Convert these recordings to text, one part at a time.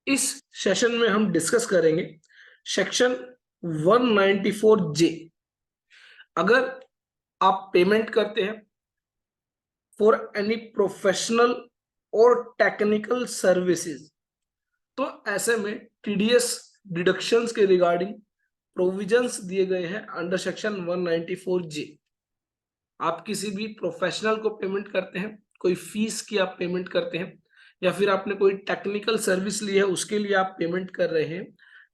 इस सेशन में हम डिस्कस करेंगे सेक्शन 194 जे। अगर आप पेमेंट करते हैं फॉर एनी प्रोफेशनल और टेक्निकल सर्विसेज, तो ऐसे में टीडीएस डिडक्शंस के रिगार्डिंग प्रोविजंस दिए गए हैं अंडर सेक्शन 194 जे। आप किसी भी प्रोफेशनल को पेमेंट करते हैं, कोई फीस की आप पेमेंट करते हैं, या फिर आपने कोई टेक्निकल सर्विस ली है उसके लिए आप पेमेंट कर रहे हैं,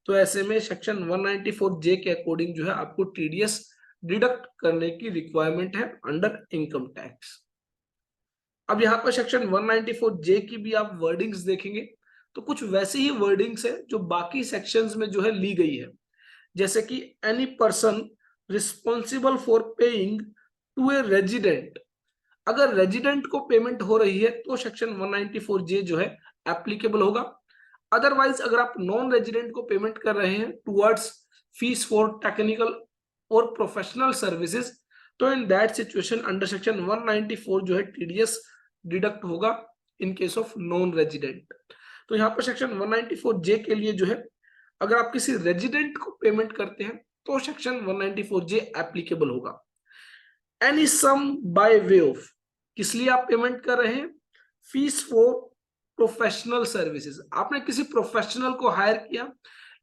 तो ऐसे में सेक्शन 194 जे के अकॉर्डिंग जो है आपको टीडीएस डिडक्ट करने की रिक्वायरमेंट है अंडर इनकम टैक्स। अब यहाँ पर सेक्शन 194 जे की भी आप वर्डिंग्स देखेंगे तो कुछ वैसी ही वर्डिंग्स है जो बाकी सेक्शंस में जो है ली गई है, जैसे कि any person responsible for paying to a resident. अगर रेजिडेंट को पेमेंट हो रही है तो सेक्शन 194 जे जो है एप्लीकेबल होगा। अदरवाइज अगर आप नॉन रेजिडेंट को पेमेंट कर रहे हैं टुवर्ड्स फीस फॉर टेक्निकल और प्रोफेशनल सर्विसेज, तो in that situation under section 194 जो है टीडीएस डिडक्ट होगा इन केस ऑफ नॉन रेजिडेंट। तो यहाँ पर सेक्शन 194 जे के लिए जो है अगर आप किसी रेजिडेंट को पेमेंट करते हैं तो सेक्शन 194 जे एप्लीकेबल होगा। Any sum by way of, किस लिए आप पेमेंट कर रहे हैं? Fees for professional services. आपने किसी प्रोफेशनल को हायर किया,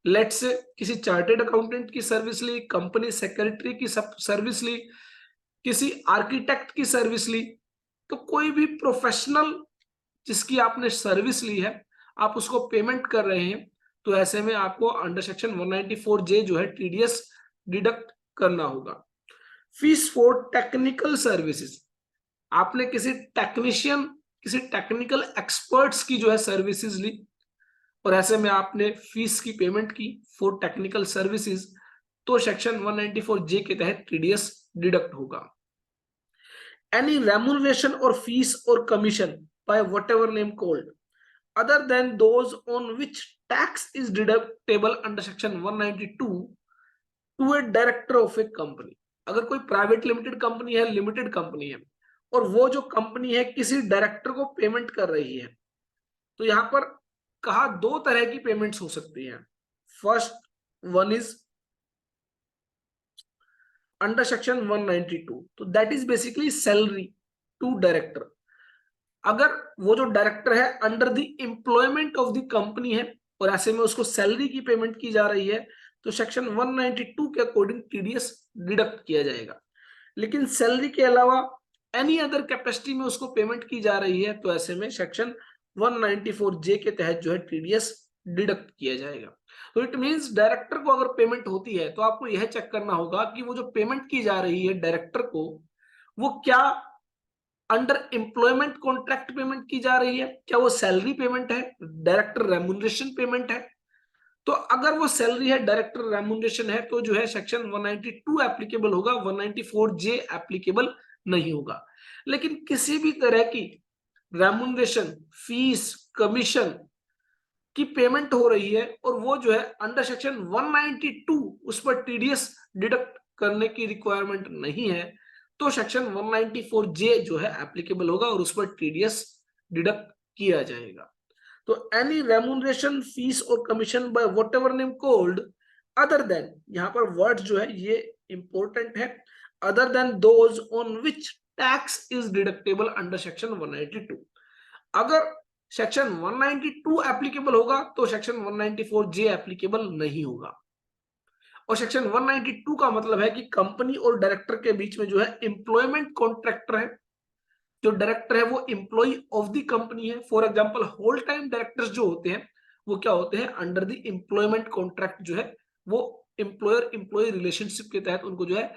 लेट से किसी चार्टेड अकाउंटेंट की सर्विस ली, कंपनी सेक्रेटरी की सर्विस ली, किसी आर्किटेक्ट की सर्विस ली, तो कोई भी प्रोफेशनल जिसकी आपने सर्विस ली है आप उसको पेमेंट कर रहे हैं, तो ऐसे में आपको अंडर सेक्शन 194 जे जो है टीडीएस डिडक्ट करना होगा। फीस फॉर टेक्निकल सर्विसेज, आपने किसी टेक्नीशियन, किसी टेक्निकल एक्सपर्ट्स की जो है सर्विसेज ली और ऐसे में आपने फीस की पेमेंट की फॉर टेक्निकल सर्विसेज, तो सेक्शन 194 जे के तहत टीडीएस डिडक्ट होगा। एनी रेम्युनरेशन और फीस और commission by whatever name called other than those on which tax is deductible under section 192 to a director of a company. अगर कोई private limited company है, limited company है, और वो जो कंपनी है किसी डायरेक्टर को पेमेंट कर रही है, तो यहां पर कहा दो तरह की पेमेंट्स हो सकती हैं। First one is under section 192, तो that is basically salary to director. अगर वो जो डायरेक्टर है under the employment of the company है और ऐसे में उसको सैलरी की पेमेंट की जा रही है, तो सेक्शन 192 के अकॉर्डिंग टीडीएस डिडक्ट किया जाएगा। लेकिन सैलरी के अलावा एनी अदर कैपेसिटी में उसको पेमेंट की जा रही है, तो ऐसे में सेक्शन 194 जे के तहत जो है टीडीएस डिडक्ट किया जाएगा। तो इट मींस डायरेक्टर को अगर पेमेंट होती है तो आपको यह चेक करना होगा कि वो जो पेमेंट की जा रही है डायरेक्टर को, वो क्या अंडर एम्प्लॉयमेंट कॉन्ट्रैक्ट पेमेंट की जा रही है, क्या वो सैलरी पेमेंट है, डायरेक्टर रेम्युनरेशन पेमेंट है। तो अगर वो सैलरी है, डायरेक्टर रेम्युनरेशन है, तो जो है सेक्शन 192 एप्लीकेबल होगा, 194 जे एप्लीकेबल नहीं होगा। लेकिन किसी भी तरह की रेम्युनरेशन, फीस, कमीशन की पेमेंट हो रही है और वो जो है अंडर सेक्शन 192 उस पर टीडीएस डिडक्ट करने की रिक्वायरमेंट नहीं है, तो सेक्शन 194 जे जो है एप्लीकेबल होगा और उस पर टीडीएस डिडक्ट किया जाएगा। तो एनी रेम्युनरेशन, फीस और commission by whatever name called other then, यहां पर वर्ड जो है ये इंपॉर्टेंट है, other than those on which tax is deductible under section 192। अगर सेक्शन 192 एप्लीकेबल होगा तो सेक्शन 194 जे एप्लीकेबल नहीं होगा। और सेक्शन 192 का मतलब है कि कंपनी और डायरेक्टर के बीच में जो है एम्प्लॉयमेंट कॉन्ट्रैक्टर है, जो डायरेक्टर है वो एम्प्लॉय ऑफ द कंपनी है। For example whole time directors जो होते हैं वो क्या होते हैं, अंडर द एम्प्लॉयमेंट कॉन्ट्रैक्ट जो है वो एम्प्लॉयर एम्प्लॉय रिलेशनशिप के तहत उनको जो है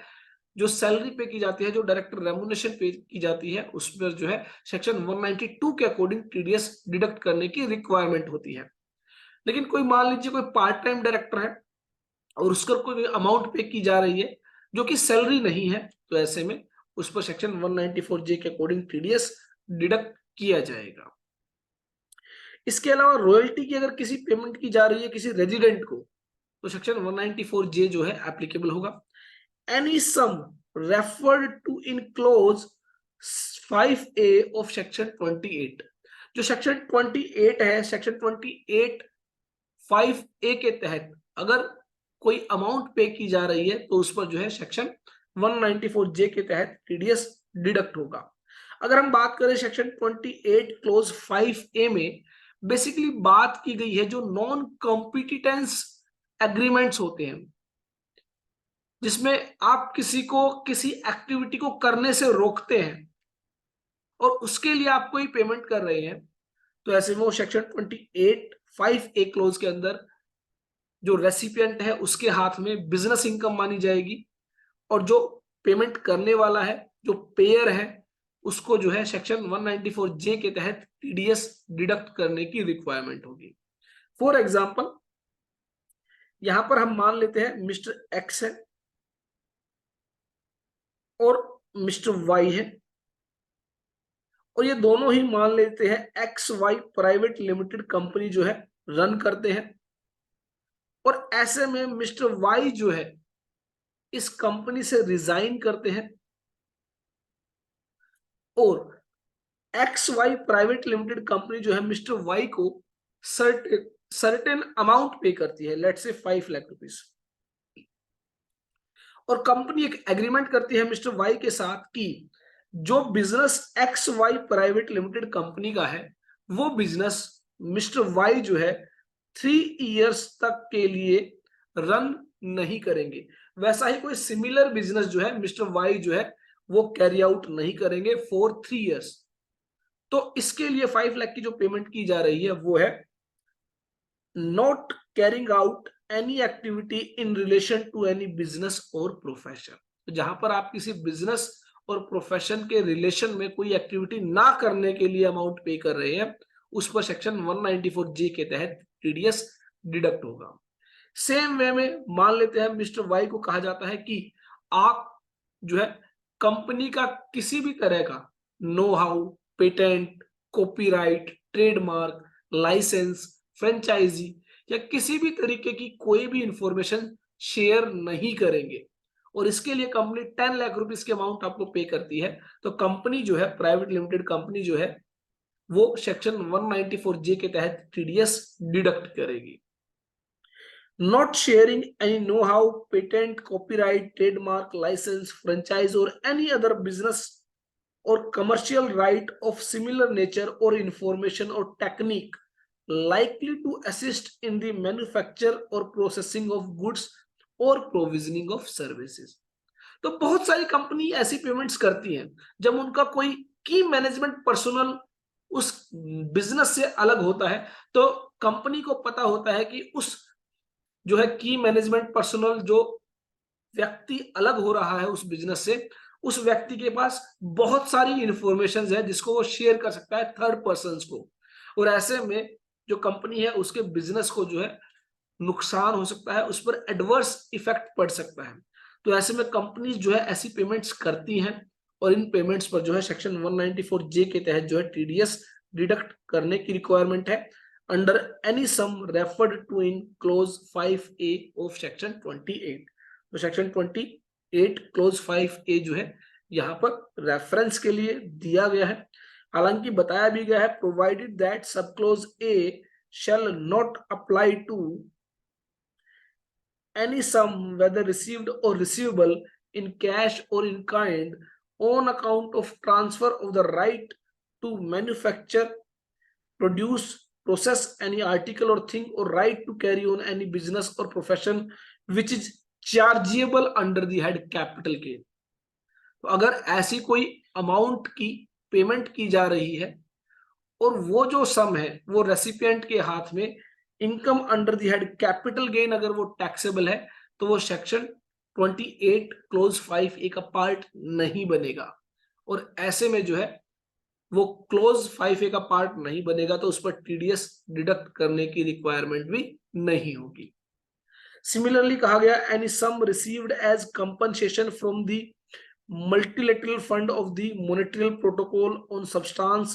जो सैलरी पे की जाती है, जो डायरेक्टर रेम्युनरेशन पे की जाती है, उस पर जो है सेक्शन 192 के अकॉर्डिंग टीडीएस डिडक्ट करने की रिक्वायरमेंट होती है। लेकिन कोई मान लीजिए कोई पार्ट टाइम डायरेक्टर है और उसका कोई अमाउंट पे की जा रही है जो कि सैलरी नहीं है, तो ऐसे में उस पर सेक्शन 194 जे के अकॉर्डिंग टीडीएस डिडक्ट किया जाएगा। इसके अलावा रॉयल्टी की अगर किसी पेमेंट की जा रही है किसी रेजिडेंट को, तो सेक्शन 194 जे जो है एप्लीकेबल होगा। any sum referred to in clause 5A of section 28, जो सेक्शन 28 है, सेक्शन 28 5A के तहत अगर कोई अमाउंट पे की जा रही है तो उस पर जो है सेक्शन 194J के तहत टीडीएस डिडक्ट होगा। अगर हम बात करें सेक्शन 28 क्लोज 5A में बेसिकली बात की गई है जो नॉन कॉम्पिटिटेंस एग्रीमेंट्स होते हैं, जिसमें आप किसी को किसी एक्टिविटी को करने से रोकते हैं और उसके लिए आप कोई पेमेंट कर रहे हैं, तो ऐसे में वो सेक्शन 28 5A क्लोज के अंदर जो रेसिपिएंट है उसके हाथ में बिजनेस इनकम मानी जाएगी और जो पेमेंट करने वाला है, जो पेयर है, उसको जो है सेक्शन 194J के तहत टीडीएस डिडक्ट करने की रिक्वायरमेंट होगी। फॉर एग्जांपल यहां पर हम मान लेते हैं मिस्टर एक्स है और मिस्टर वाई है, और ये दोनों ही मान लेते हैं X Y private limited company जो है रन करते हैं, और ऐसे में मिस्टर वाई जो है इस कंपनी से रिजाइन करते हैं और X Y private limited company जो है मिस्टर वाई को सर्टेन अमाउंट पे करती है, लेट्स से 5 लाख रुपीस, और कंपनी एक एग्रीमेंट करती है मिस्टर वाई के साथ कि जो business X Y private limited company का है वो बिजनेस मिस्टर वाई जो है 3 इयर्स तक के लिए रन नहीं करेंगे। वैसा ही कोई सिमिलर बिजनेस जो है मिस्टर वाई जो है वो कैरी आउट नहीं करेंगे फॉर 3 इयर्स। तो इसके लिए 5 लाख की जो पेमेंट की जा रही है वो है not carrying out any activity in relation to any business और प्रोफेशन। तो जहां पर आप किसी बिजनेस और प्रोफेशन के रिलेशन में कोई एक्टिविटी ना करने के लिए अमाउंट पे कर रहे हैं उस पर सेक्शन 194J के तहत टीडीएस डिडक्ट होगा। सेम वे में मान लेते हैं मिस्टर वाई को कहा जाता है कि आप जो है कंपनी का किसी भी तरह का know how, patent, copyright, trademark, licence, franchisee या किसी भी तरीके की कोई भी इंफॉर्मेशन शेयर नहीं करेंगे, और इसके लिए कंपनी 10 लाख रुपीस की अमाउंट आपको पे करती है, तो कंपनी जो है प्राइवेट लिमिटेड कंपनी जो है वो सेक्शन 194J के तहत टीडीएस डिडक्ट करेगी। Not sharing any know-how, patent, copyright, trademark, license, franchise, or any other business or commercial right of similar nature or information or technique likely to assist in the manufacture or processing of goods or provisioning of services। तो बहुत सारी company ऐसी payments करती हैं जब उनका कोई की मैनेजमेंट पर्सनल उस बिजनेस से अलग होता है, तो कंपनी को पता होता है कि उस जो है की मैनेजमेंट पर्सनल जो व्यक्ति अलग हो रहा है उस बिजनेस से, उस व्यक्ति के पास बहुत सारी इंफॉर्मेशन है जिसको वो शेयर कर सकता है थर्ड पर्सन को, और ऐसे में जो कंपनी है उसके बिजनेस को जो है नुकसान हो सकता है, उस पर एडवर्स इफेक्ट पड़ सकता है। तो ऐसे में कंपनी जो है ऐसी पेमेंट्स करती हैं और इन पेमेंट्स पर जो है सेक्शन 194J के तहत जो है टीडीएस डिडक्ट करने की रिक्वायरमेंट है under any sum referred to in clause 5A of section 28। तो सेक्शन 28 क्लोज 5A जो है यहाँ पर रेफरेंस के लिए दिया गया है। हालांकि बताया भी गया है प्रोवाइडेड दैट सब close A shall not apply to any sum whether received or receivable in cash or in kind on account of transfer of the right to manufacture, produce, process any article or thing or right to carry on any business or profession which is chargeable under the head capital gain। तो अगर ऐसी कोई amount की payment की जा रही है और वो जो सम है वो रेसिपिएंट के हाथ में income under the head capital gain अगर वो टैक्सेबल है, तो वो सेक्शन 28 क्लोज 5A का पार्ट नहीं बनेगा, और ऐसे में जो है वो क्लोज 5A का पार्ट नहीं बनेगा तो उस पर टीडीएस डिडक्ट करने की रिक्वायरमेंट भी नहीं होगी। सिमिलरली कहा गया any sum received as compensation from the multilateral fund of the Montreal Protocol on substance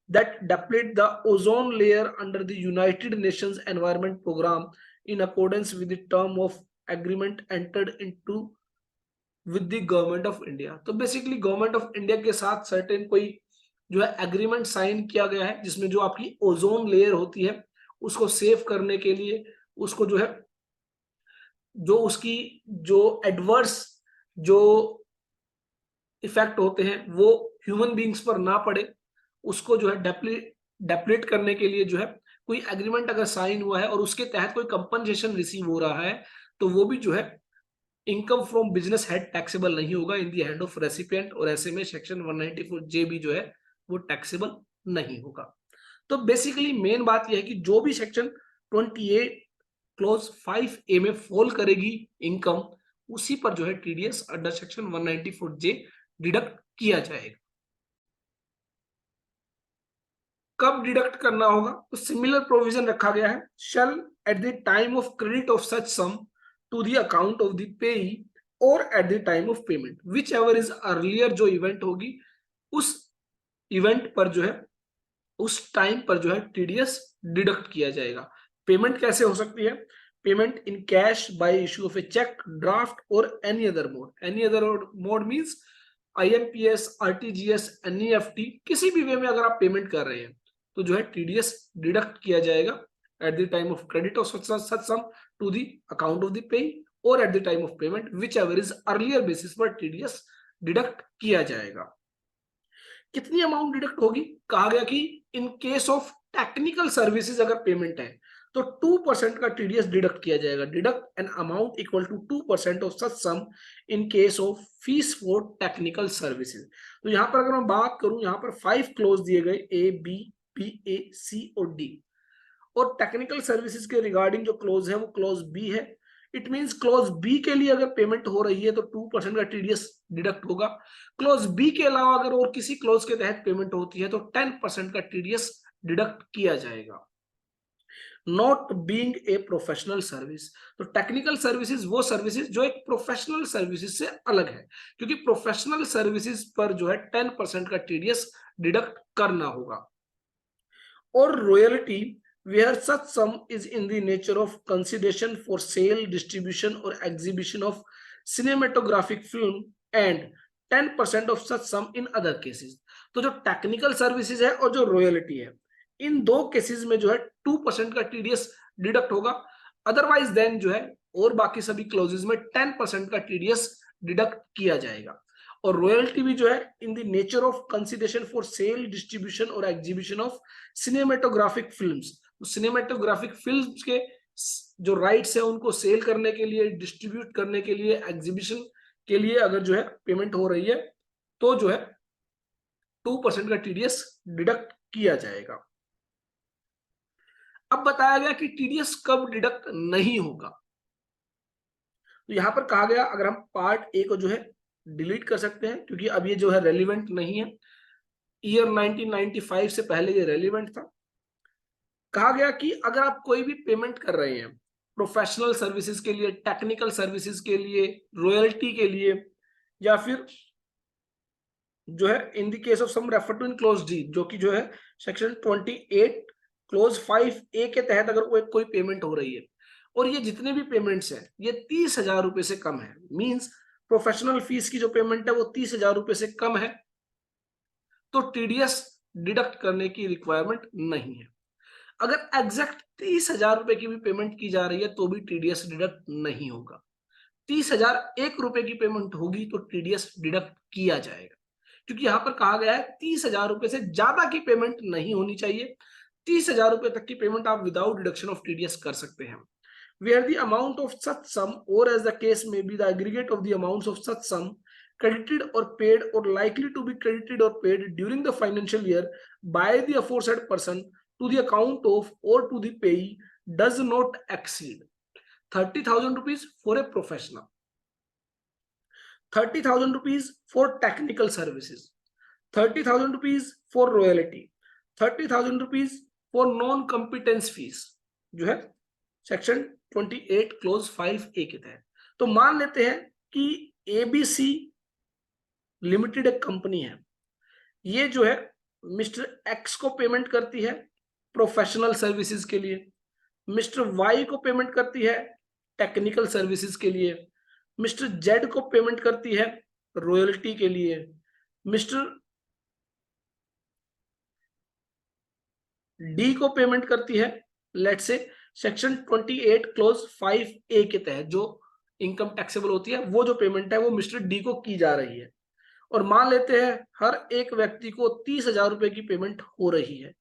that deplete the ozone layer under the United Nations Environment Program in accordance with the term of agreement entered into with the Government of India। तो basically government of India के साथ certain कोई जो है agreement sign किया गया है जिसमें जो आपकी ओजोन लेयर होती है उसको सेव करने के लिए, उसको जो है जो उसकी जो एडवर्स जो इफेक्ट होते हैं वो ह्यूमन बींग्स पर ना पड़े, उसको जो है डेप्लीट करने के लिए जो है कोई एग्रीमेंट अगर साइन हुआ है और उसके तहत कोई कंपनसेशन रिसीव हो रहा है, तो वो भी जो है income from business head taxable नहीं होगा इन दी हैंड ऑफ रेसिपिएंट, और ऐसे में सेक्शन 194 जे भी जो है वो टैक्सेबल नहीं होगा। तो बेसिकली मेन बात यह है कि जो भी सेक्शन 28 क्लोज 5 ए में फॉल करेगी इनकम, उसी पर जो है टीडीएस अंडर सेक्शन 194 जे डिडक्ट किया जाएगा। कब डिडक्ट करना होगा? तो सिमिलर प्रोविजन रखा गया है, shall at the time of credit of such sum to the account of the payee और at the time of payment, whichever is earlier जो इवेंट होगी उस इवेंट पर जो है उस टाइम पर जो है टीडीएस डिडक्ट किया जाएगा। पेमेंट कैसे हो सकती है? Payment in cash by issue of a cheque, draft और any other mode. Any other mode means IMPS, RTGS, NEFT, किसी भी वे में अगर आप पेमेंट कर रहे हैं तो जो है टीडीएस डिडक्ट किया जाएगा at the time of credit of such sum to the account of the payee or at the time of payment, whichever is earlier basis पर टीडीएस डिडक्ट किया जाएगा। कितनी अमाउंट डिडक्ट होगी? कहा गया कि in case of technical services अगर payment है तो 2% का टीडीएस डिडक्ट किया जाएगा। Deduct an amount equal to 2% of such sum in case of fees for technical services. तो यहां पर अगर मैं बात करूं, यहां पर 5 क्लोज दिए गए, ए बी बी ए सी और डी, और टेक्निकल सर्विसेज के रिगार्डिंग जो क्लोज है वो क्लोज बी है। इट मींस क्लोज बी के लिए अगर पेमेंट हो रही है तो 2% का टीडीएस डिडक्ट होगा। क्लोज बी के अलावा अगर और किसी क्लोज के तहत पेमेंट होती है तो 10% का टीडीएस डिडक्ट किया जाएगा। Not being a professional service, तो टेक्निकल सर्विसेज वो सर्विसेज जो एक प्रोफेशनल सर्विसेज से अलग है, क्योंकि प्रोफेशनल सर्विसेज पर जो है 10% का टीडीएस डिडक्ट करना होगा। और royalty where such sum is in the nature of consideration for sale, distribution or exhibition of cinematographic film and 10% of such sum in other cases। तो जो टेक्निकल सर्विसेज है और जो रॉयल्टी है, इन दो केसेस में जो है 2% का टीडीएस डिडक्ट होगा। अदरवाइज देन जो है और बाकी सभी क्लोजेस में 10% का टीडीएस डिडक्ट किया जाएगा। और रॉयल्टी भी जो है in the nature of consideration for sale, distribution और एग्जीबिशन ऑफ सिनेमेटोग्राफिक फिल्म्स। तो सिनेमेटोग्राफिक फिल्म्स के जो राइट्स है उनको सेल करने के लिए, डिस्ट्रीब्यूट करने के लिए, एग्जीबिशन के लिए अगर जो है पेमेंट हो रही है तो जो है 2% का टीडीएस डिडक्ट किया जाएगा। अब बताया गया कि टीडीएस कब डिडक्ट नहीं होगा। तो यहां पर कहा गया अगर हम पार्ट ए को जो है डिलीट कर सकते हैं क्योंकि अब ये जो है रेलिवेंट नहीं है, ईयर 1995 से पहले ये रेलिवेंट था। कहा गया कि अगर आप कोई भी पेमेंट कर रहे हैं प्रोफेशनल सर्विसेज के लिए, टेक्निकल सर्विसेज के लिए, रॉयल्टी के लिए, या फिर जो है in the case of sum refer to in clause D, जो कि जो है सेक्शन 28 क्लोज 5 ए के तहत अगर कोई पेमेंट हो रही है और ये जितने भी पेमेंट्स हैं ये 30,000 रुपए से कम है, मींस प्रोफेशनल फीस की जो पेमेंट है वो 30,000 रुपए से कम है, तो टीडीएस डिडक्ट करने की रिक्वायरमेंट नहीं है। अगर एग्जैक्ट 30,000 रुपए की भी पेमेंट की जा रही है तो भी टीडीएस डिडक्ट नहीं होगा। 30,001 रुपए की पेमेंट होगी तो टीडीएस डिडक्ट किया जाएगा, क्योंकि यहां पर कहा गया है 30,000 रुपए से ज्यादा की पेमेंट नहीं होनी चाहिए। 30,000 रुपए तक की पेमेंट आप विदाउट डिडक्शन ऑफ टीडीएस कर सकते हैं। Where the amount of such sum, or as the case may be, the aggregate of the amounts of such sum credited or paid or likely to be credited or paid during the financial year by the aforesaid person to the account of or to the payee does not exceed 30,000 rupees for a professional, 30,000 rupees for technical services, 30,000 rupees for royalty, 30,000 rupees for non competence fees, जो है section 28 close 5 ए के तहत। तो मान लेते हैं कि ABC limited एक कंपनी है, ये जो है मिस्टर एक्स को पेमेंट करती है प्रोफेशनल सर्विसेज के लिए, मिस्टर वाई को पेमेंट करती है टेक्निकल सर्विसेज के लिए, मिस्टर जेड को पेमेंट करती है रॉयल्टी के लिए, मिस्टर डी को पेमेंट करती है लेट से सेक्शन 28 क्लोज 5A के तहत जो इनकम टैक्सेबल होती है, वो जो पेमेंट है वो मिस्टर डी को की जा रही है, और मान लेते हैं हर एक व्यक्ति को 30,000 रुपए की पेमेंट हो रही है,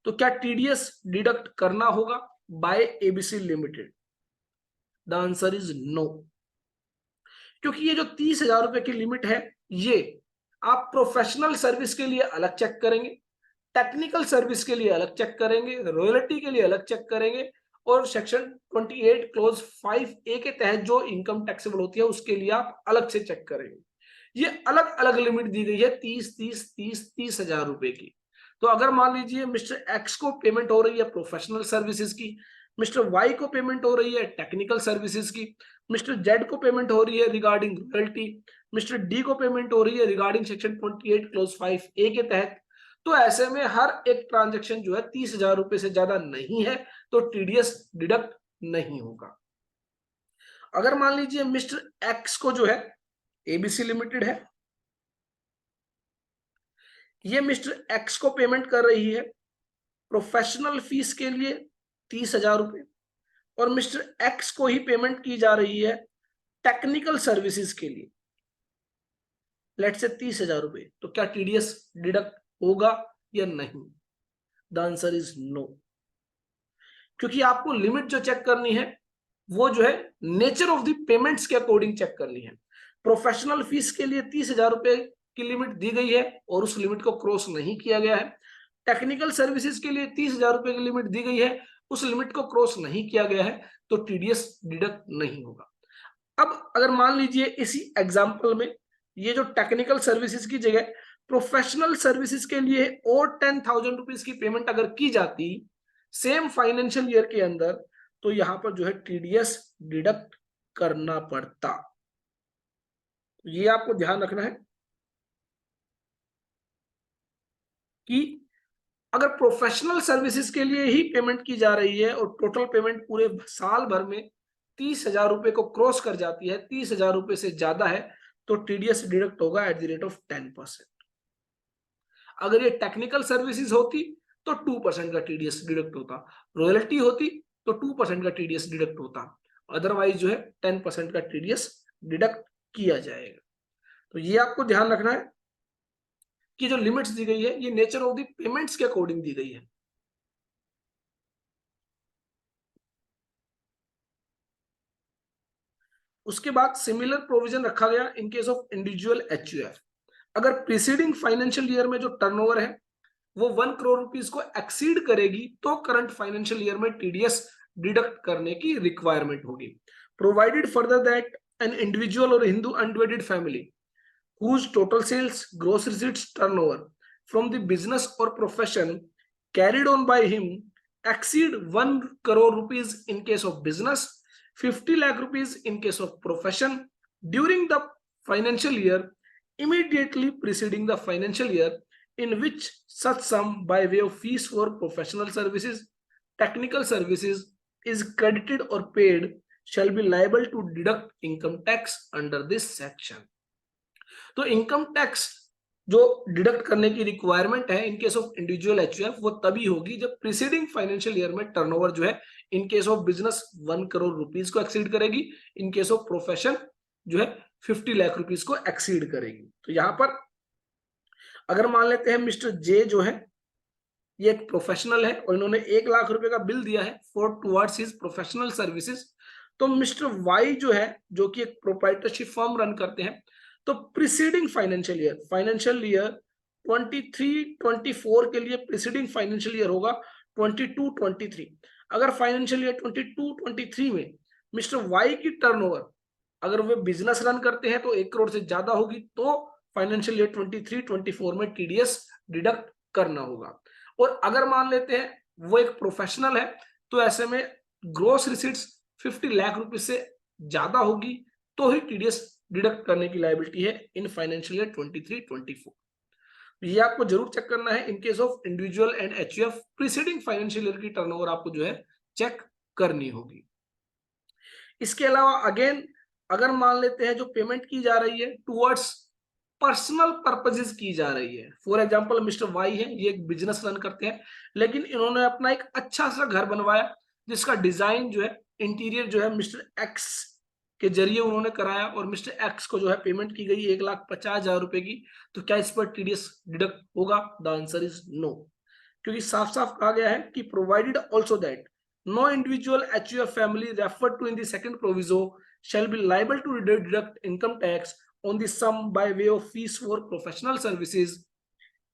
तो क्या टीडीएस डिडक्ट करना होगा by ABC limited? The answer is no, क्योंकि ये जो 30,000 रुपए की लिमिट है, ये आप प्रोफेशनल सर्विस के लिए अलग चेक करेंगे, टेक्निकल सर्विस के लिए अलग चेक करेंगे, रॉयल्टी के लिए अलग चेक करेंगे, और सेक्शन 28 क्लोज 5A के तहत जो इनकम टैक्सेबल होती है उसके लिए आप अलग से चेक करेंगे। ये अलग अलग लिमिट दी गई है 30,000 रुपए की। तो अगर मान लीजिए मिस्टर एक्स को पेमेंट हो रही है प्रोफेशनल सर्विसेज की, मिस्टर वाई को पेमेंट हो रही है टेक्निकल सर्विसेज की, मिस्टर जेड को पेमेंट हो रही है रिगार्डिंग रॉयल्टी, मिस्टर डी को पेमेंट हो रही है रिगार्डिंग सेक्शन 28 क्लोज 5A के तहत, तो ऐसे में हर एक ट्रांजेक्शन जो है 30,000 रुपए से ज्यादा नहीं है, तो टीडीएस डिडक्ट नहीं होगा। अगर मान लीजिए मिस्टर एक्स को जो है एबीसी लिमिटेड है, ये मिस्टर एक्स को पेमेंट कर रही है प्रोफेशनल फीस के लिए 30,000 रुपए, और मिस्टर एक्स को ही पेमेंट की जा रही है टेक्निकल सर्विसेज के लिए लेट से 30,000 रुपए, तो क्या टीडीएस डिडक्ट होगा या नहीं? द आंसर इज नो, क्योंकि आपको लिमिट जो चेक करनी है वो जो है नेचर ऑफ द पेमेंट्स के अकॉर्डिंग चेक करनी है। प्रोफेशनल फीस के लिए 30,000 रुपए की लिमिट दी गई है और उस लिमिट को क्रॉस नहीं किया गया है। टेक्निकल सर्विसेज के लिए 30,000 रुपए की लिमिट दी गई है, उस लिमिट को क्रॉस नहीं किया गया है, तो टीडीएस डिडक्ट नहीं होगा। अब अगर मान लीजिए इसी एग्जाम्पल में ये जो टेक्निकल सर्विसेज की जगह प्रोफेशनल सर्विसेज के लिए और 10,000 रुपीज की पेमेंट अगर की जाती सेम फाइनेंशियल ईयर के अंदर, तो यहां पर जो है टीडीएस डिडक्ट करना पड़ता। ये आपको ध्यान रखना है कि अगर प्रोफेशनल सर्विसेज के लिए ही पेमेंट की जा रही है और टोटल पेमेंट पूरे साल भर में 30,000 रुपए को क्रॉस कर जाती है, 30,000 रुपए से ज्यादा है, तो टीडीएस डिडक्ट होगा एट द रेट ऑफ 10%। अगर ये टेक्निकल सर्विसेज होती तो 2% का टीडीएस डिडक्ट होता, रॉयल्टी होती तो 2% का टीडीएस डिडक्ट होता, अदरवाइज जो है 10% का टीडीएस डिडक्ट किया जाएगा। तो ये आपको ध्यान रखना है कि जो लिमिट्स दी गई है ये नेचर ऑफ द पेमेंट्स के अकॉर्डिंग दी गई है। उसके बाद सिमिलर प्रोविजन रखा गया इन केस ऑफ इंडिविजुअल एचयूएफ। अगर प्रीसीडिंग फाइनेंशियल ईयर में जो टर्नओवर है वो 1 करोड़ रुपीस को एक्सीड करेगी, तो करंट फाइनेंशियल ईयर में टीडीएस डिडक्ट करने की रिक्वायरमेंट होगी। Provided further that an individual or Hindu undivided family whose total sales, gross receipts, turnover from the business or profession carried on by him exceed 1 crore rupees in case of business, 50 lakh rupees in case of profession during the financial year immediately preceding the financial year in which such sum by way of fees for professional services, technical services is credited or paid shall be liable to deduct income tax under this section. तो income tax जो deduct करने की requirement है इन case of individual HUF वो तभी होगी जब preceding financial year में टर्नओवर जो है इन case of business 1 crore rupees को एक्सीड करेगी, इन केस ऑफ प्रोफेशन जो है 50 लाख रुपीस को एक्सीड करेगी। तो यहां पर अगर मान लेते हैं मिस्टर जे जो है ये एक प्रोफेशनल है और इन्होंने 1 लाख रुपए का बिल दिया है for towards his professional services, तो मिस्टर वाई जो है जो कि एक प्रोप्राइटरशिप फर्म रन करते हैं, तो प्रीसीडिंग फाइनेंशियल ईयर 23-24 के लिए प्रीसीडिंग फाइनेंशियल ईयर होगा 22-23। अगर फाइनेंशियल ईयर 22-23 में मिस्टर वाई की टर्नओवर अगर वे बिजनेस रन करते हैं तो 1 करोड़ से ज्यादा होगी, तो फाइनेंशियल ईयर 23-24 में टीडीएस डिडक्ट करना होगा। और अगर मान लेते हैं वो एक प्रोफेशनल है तो ऐसे में ग्रोस रिसीट्स 50 लाख रुपए से ज्यादा होगी तो ही टीडीएस डिडक्ट करने की लायबिलिटी है इन फाइनेंशियल ईयर 23-24। ये आपको जरूर चेक करना है इन case of individual and HUF preceding financial year की टर्नओवर आपको जो है चेक करनी होगी। इसके अलावा अगेन अगर मान लेते हैं जो पेमेंट की जा रही है टुवर्ड्स पर्सनल पर्पजेस की जा रही है, फॉर एग्जांपल मिस्टर वाई है ये एक बिजनेस रन करते हैं लेकिन इन्होंने अपना एक अच्छा सा घर बनवाया जिसका डिजाइन जो है, इंटीरियर जो है मिस्टर एक्स के जरिए उन्होंने कराया और मिस्टर एक्स को जो है पेमेंट की गई 1,50,000 रुपए की, तो क्या इस पर टीडीएस डिडक्ट होगा? द आंसर इज नो, क्योंकि साफ साफ कहा गया है कि provided also that no individual HUF family referred to in the second proviso shall be liable to deduct income tax on the sum by way of fees for professional services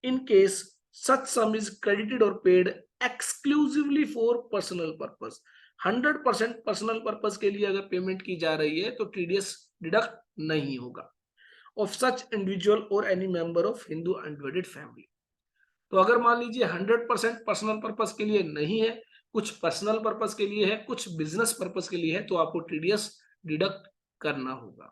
in case such sum is credited or paid exclusively for personal purpose. 100% personal purpose के लिए अगर payment की जा रही है तो TDS deduct नहीं होगा ऑफ सच इंडिविजुअल और any member of Hindu undivided family. तो अगर मान लीजिए 100% पर्सनल पर्पस के लिए नहीं है, कुछ पर्सनल पर्पस के लिए है, कुछ बिजनेस पर्पस के लिए है, तो आपको टीडीएस डिडक्ट करना होगा।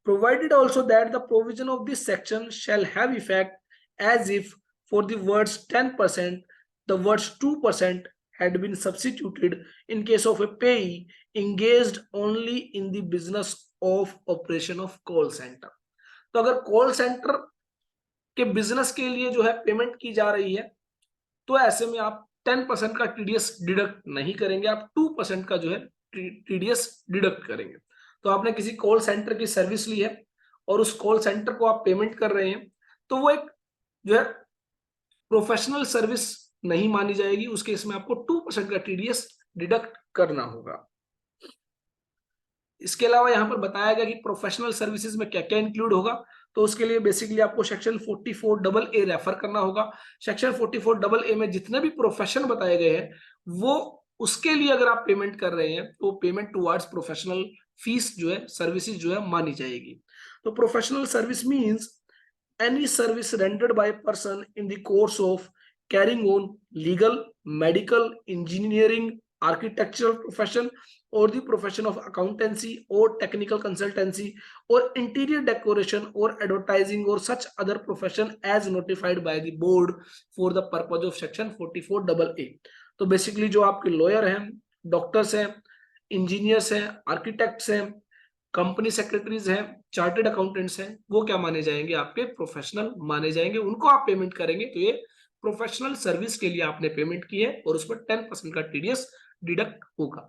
Provided also that the provision of this section shall have effect as if for the words 10% the words 2% had been substituted in case of a payee engaged only in the business of operation of call center। तो अगर call centre के business के लिए जो है payment की जा रही है तो ऐसे में आप 10% का टीडीएस डिडक्ट नहीं करेंगे, आप 2% का जो है टीडीएस डिडक्ट करेंगे। तो आपने किसी कॉल सेंटर की सर्विस ली है और उस कॉल सेंटर को आप पेमेंट कर रहे हैं, तो वो एक जो है प्रोफेशनल सर्विस नहीं मानी जाएगी, उस केस में आपको 2% का टीडीएस डिडक्ट करना होगा। इसके अलावा यहां पर बताया गया कि प्रोफेशनल सर्विसेज में क्या क्या इंक्लूड होगा, तो उसके लिए बेसिकली आपको सेक्शन 44AA रेफर करना होगा। सेक्शन 44AA में जितने भी प्रोफेशन बताए गए हैं वो उसके लिए अगर आप पेमेंट कर रहे हैं तो पेमेंट टुवर्ड्स प्रोफेशनल फीस जो है, सर्विसेज जो है मानी जाएगी। तो professional service means any service rendered by a person in the course of carrying on legal, medical, engineering, architectural profession or the profession of accountancy or technical consultancy or interior decoration or advertising or such other profession as notified by the board for the purpose of section 44AA। तो basically जो आपके lawyer हैं, doctors हैं, engineers हैं, architects हैं, company secretaries हैं, chartered accountants हैं, वो क्या माने जाएंगे? आपके प्रोफेशनल माने जाएंगे, उनको आप पेमेंट करेंगे। तो ये प्रोफेशनल सर्विस के लिए आपने पेमेंट की है और उस पर 10% का टीडीएस डिडक्ट होगा।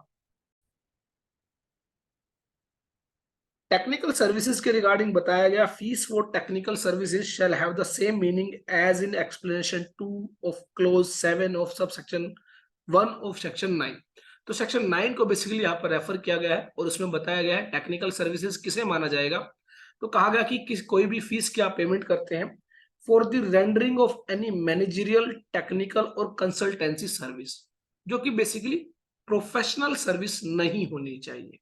टेक्निकल सर्विसेज के रिगार्डिंग बताया गया, fees for technical services shall have the same meaning as in explanation 2 of clause 7 of sub section 1 of section 9। तो सेक्शन 9 को बेसिकली यहाँ पर रेफर किया गया है और उसमें बताया गया है टेक्निकल सर्विसेज किसे माना जाएगा। तो कहा गया कि कोई भी फीस की आप पेमेंट करते हैं for the rendering of any managerial, technical और कंसल्टेंसी सर्विस, जो कि बेसिकली प्रोफेशनल सर्विस नहीं होनी चाहिए।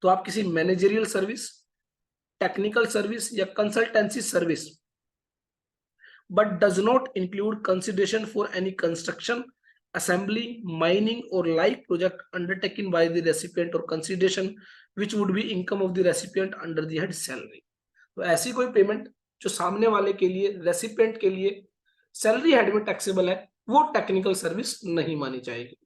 तो आप किसी मैनेजरियल सर्विस, टेक्निकल सर्विस या consultancy service but does not include consideration for any construction, assembly, mining or like project undertaken by the recipient or consideration which would be income of the recipient under the head salary। तो ऐसी कोई payment जो सामने वाले के लिए, recipient के लिए सैलरी हेड में टैक्सेबल है, वो टेक्निकल सर्विस नहीं मानी जाएगी।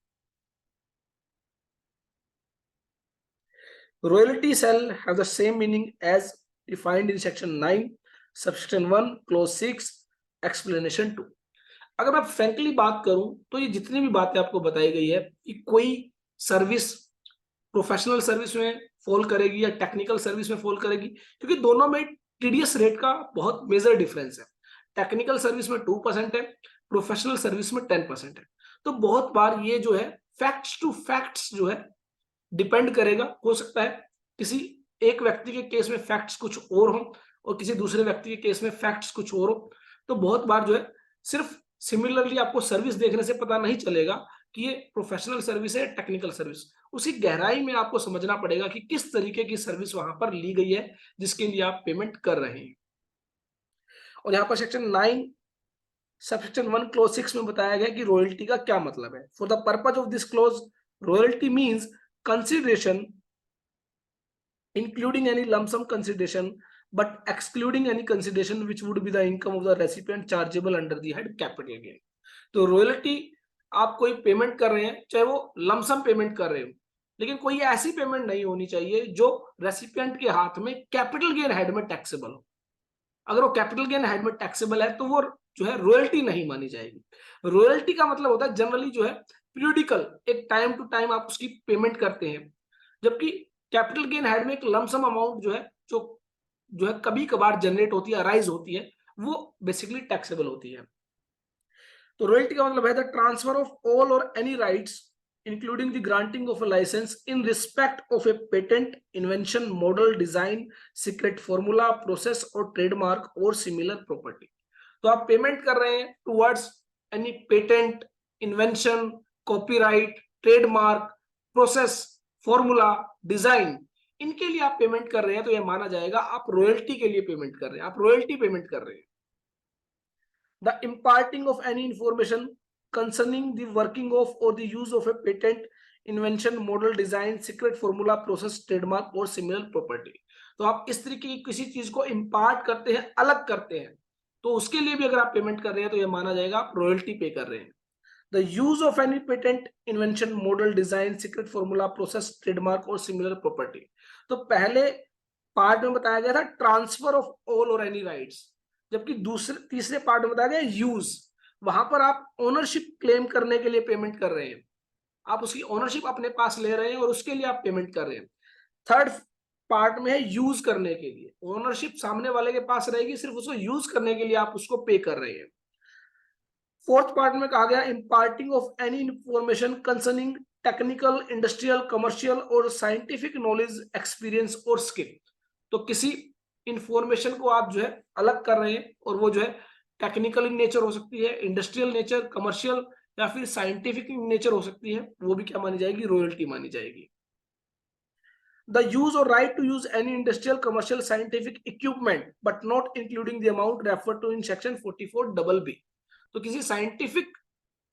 Royalty shall have the same meaning as defined in section 9 subsection 1 clause 6 explanation 2। अगर मैं फ्रैंकली बात करूं तो ये जितनी भी बातें आपको बताई गई है कि कोई सर्विस प्रोफेशनल सर्विस में फॉल करेगी या टेक्निकल सर्विस में फॉल करेगी, क्योंकि दोनों में टीडीएस रेट का बहुत मेजर डिफरेंस है। टेक्निकल सर्विस में 2% है, प्रोफेशनल सर्विस में 10% है। तो बहुत बार ये जो है फैक्ट्स टू फैक्ट्स जो है डिपेंड करेगा। हो सकता है किसी एक व्यक्ति के केस में फैक्ट्स कुछ और हो और किसी दूसरे व्यक्ति के केस में फैक्ट्स कुछ और हो। तो बहुत बार जो है सिर्फ सिमिलरली आपको सर्विस देखने से पता नहीं चलेगा कि ये प्रोफेशनल सर्विस है, टेक्निकल सर्विस। उसी गहराई में आपको समझना पड़ेगा कि किस तरीके की सर्विस वहां पर ली गई है जिसके लिए आप पेमेंट कर रहे हैं। और यहाँ पर सेक्शन 9 सबसेक्शन 1 क्लोज 6 में बताया गया कि रॉयल्टी का क्या मतलब है। For the purpose of this close, royalty means consideration including any lump sum consideration but excluding any consideration which would be the income of the recipient chargeable under the head capital gain। तो royalty आप कोई payment कर रहे हैं, चाहे वो lump sum payment कर रहे हो, लेकिन कोई ऐसी पेमेंट नहीं होनी चाहिए जो रेसिपिएंट के हाथ में कैपिटल गेन हेड में टैक्सेबल हो। अगर वो कैपिटल गेन हेड में टैक्सेबल है तो वो जो है रॉयल्टी नहीं मानी जाएगी। रॉयल्टी का मतलब होता है जनरली जो है पीरियडिकल, एक टाइम टू टाइम आप उसकी पेमेंट करते हैं, जबकि कैपिटल गेन हेड में एक लमसम अमाउंट जो है जो है कभी कभार जनरेट होती है, अराइज होती है, वो बेसिकली टैक्सेबल होती है। तो रॉयल्टी का मतलब है द ट्रांसफर ऑफ ऑल और any rights including the granting of a licence in respect of a patent, invention, model, design, secret formula, process और ट्रेडमार्क और सिमिलर प्रॉपर्टी। तो आप पेमेंट कर रहे हैं towards any patent, invention, copyright, trademark, process, formula, design, इनके लिए आप पेमेंट कर रहे हैं तो यह माना जाएगा आप रॉयल्टी के लिए पेमेंट कर रहे हैं, आप रॉयल्टी पेमेंट कर रहे हैं। The imparting of any information concerning the working of or the use of a patent, invention, model, design, secret formula, process, trademark और similar property। तो आप इस तरीके की किसी चीज को इम्पार्ट करते हैं, अलग करते हैं, तो उसके लिए भी अगर आप पेमेंट कर रहे हैं तो यह माना जाएगा आप रॉयल्टी पे कर रहे हैं। The use of any patent, invention, model, design, secret formula, process, trademark और सिमिलर प्रॉपर्टी। तो पहले पार्ट में बताया गया था ट्रांसफर ऑफ ऑल और एनी राइट्स, जबकि तीसरे पार्ट में बताया गया यूज, वहां पर आप ओनरशिप क्लेम करने के लिए पेमेंट कर रहे हैं, आप उसकी ओनरशिप अपने पास ले रहे हैं और उसके लिए आप पेमेंट कर रहे हैं। थर्ड पार्ट में है यूज करने के लिए, ओनरशिप सामने वाले के पास रहेगी, सिर्फ उसको यूज करने के लिए आप उसको पे कर रहे हैं। फोर्थ पार्ट में कहा गया imparting of any information concerning technical, industrial, commercial और साइंटिफिक नॉलेज, एक्सपीरियंस और स्किल। तो किसी इंफॉर्मेशन को आप जो है अलग कर रहे हैं और वो जो है टेक्निकल इन नेचर हो सकती है, इंडस्ट्रियल नेचर, कमर्शियल या फिर साइंटिफिक इन नेचर हो सकती है, वो भी क्या मानी जाएगी, रॉयल्टी मानी जाएगी। The use or right to use any industrial, commercial, scientific equipment but not including the amount referred to in section 44BB। तो किसी साइंटिफिक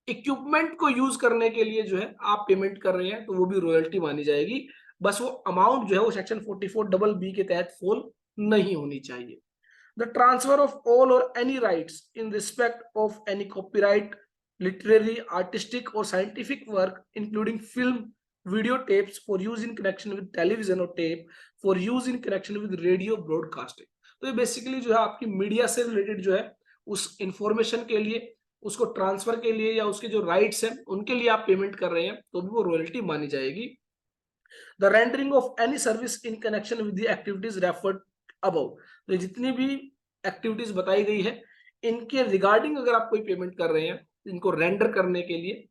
इक्विपमेंट को यूज करने के लिए जो है आप पेमेंट कर रहे हैं तो वो भी रॉयल्टी मानी जाएगी, बस वो अमाउंट जो है वो सेक्शन 44BB के तहत फॉल नहीं होनी चाहिए। द ट्रांसफर ऑफ ऑल और any rights in respect of any copyright, literary, artistic or scientific work including film, video tapes for use in connection with television or tape for use in connection with radio broadcasting। तो ये basically जो है आपकी media से related जो है उस information के लिए, उसको ट्रांसफर के लिए या उसके जो राइट्स हैं उनके लिए आप पेमेंट कर रहे हैं तो भी वो रॉयल्टी मानी जाएगी। The rendering of any service in connection with the activities referred above. तो जितनी भी एक्टिविटीज बताई गई है इनके रिगार्डिंग अगर आप कोई पेमेंट कर रहे हैं इनको रेंडर करने के लिए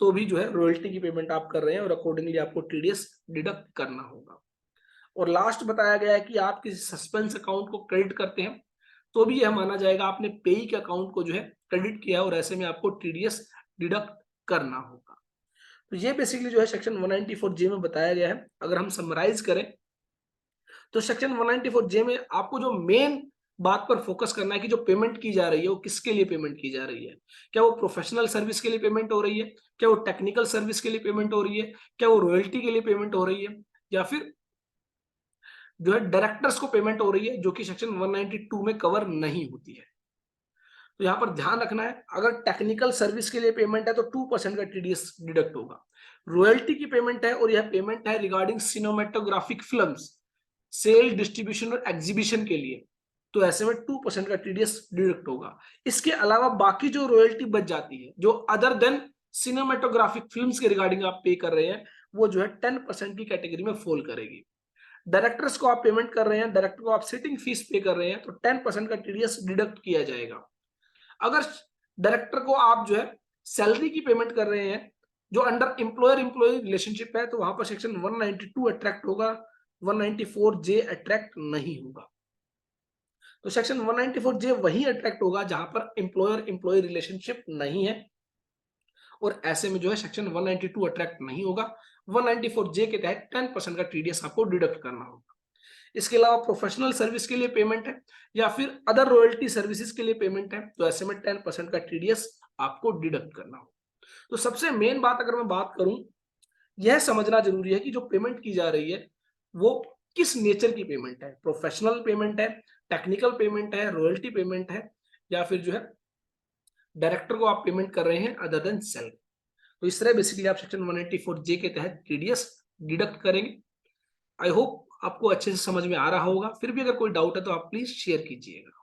तो भी जो है रॉयल्टी की पेमेंट आप कर रहे हैं और अकॉर्डिंगली आपको टीडीएस डिडक्ट करना होगा। और लास्ट बताया गया है कि आप किसी सस्पेंस अकाउंट को क्रेडिट करते हैं तो भी यह माना जाएगा आपने पेई के अकाउंट को जो है क्रेडिट किया और ऐसे में आपको टीडीएस डिडक्ट करना होगा। तो ये बेसिकली जो है सेक्शन 194J में बताया गया है। अगर हम समराइज करें तो सेक्शन 194J में आपको जो मेन बात पर फोकस करना है कि जो पेमेंट की जा रही है वो किसके लिए पेमेंट की जा रही है, क्या वो प्रोफेशनल सर्विस के लिए पेमेंट हो रही है, क्या वो टेक्निकल सर्विस के लिए पेमेंट हो रही है, क्या वो रॉयल्टी के लिए पेमेंट हो रही है, या फिर जो है डायरेक्टर्स को पेमेंट हो रही है जो कि सेक्शन 192 में कवर नहीं होती है। तो यहाँ पर ध्यान रखना है अगर टेक्निकल सर्विस के लिए पेमेंट है तो 2% का टीडीएस डिडक्ट होगा। रॉयल्टी की पेमेंट है और यह पेमेंट है रिगार्डिंग सिनेमेटोग्राफिक फिल्म्स, सेल, डिस्ट्रीब्यूशन और एग्जीबिशन के लिए, तो ऐसे में 2% का टीडीएस डिडक्ट होगा। इसके अलावा बाकी जो रॉयल्टी बच जाती है जो अदर देन सिनेमेटोग्राफिक फिल्म्स के रिगार्डिंग आप पे कर रहे हैं वो जो है 10% की कैटेगरी में फॉल करेगी। डायरेक्टर्स को आप पेमेंट कर रहे हैं, डायरेक्टर को आप सिटिंग फीस पे कर रहे हैं तो 10% का टीडीएस डिडक्ट किया जाएगा। अगर डायरेक्टर को आप जो है सैलरी की पेमेंट कर रहे हैं जो अंडर एम्प्लॉयर एम्प्लॉय रिलेशनशिप है तो वहां पर सेक्शन 192 अट्रैक्ट होगा, 194J अट्रैक्ट नहीं होगा। तो सेक्शन 194J वही अट्रैक्ट होगा जहां पर एम्प्लॉयर एम्प्लॉय रिलेशनशिप नहीं है और ऐसे में जो है सेक्शन 192 अट्रैक्ट नहीं होगा। 194J के तहत 10% का टीडीएस आपको डिडक्ट करना होगा। इसके अलावा प्रोफेशनल सर्विस के लिए पेमेंट है या फिर अदर रॉयल्टी सर्विसेज के लिए पेमेंट है तो ऐसे में 10% का टीडीएस आपको डिडक्ट करना होगा। तो सबसे मेन बात अगर मैं बात करूं यह समझना जरूरी है कि जो पेमेंट की जा रही है वो किस नेचर की पेमेंट है, प्रोफेशनल पेमेंट है, टेक्निकल पेमेंट है, रॉयल्टी पेमेंट है या फिर जो है डायरेक्टर को आप पेमेंट कर रहे हैं अदर देन सैलरी। तो इस तरह बेसिकली आप सेक्शन 184J के तहत टीडीएस डिडक्ट करेंगे। आई होप आपको अच्छे से समझ में आ रहा होगा। फिर भी अगर कोई डाउट है तो आप प्लीज शेयर कीजिएगा।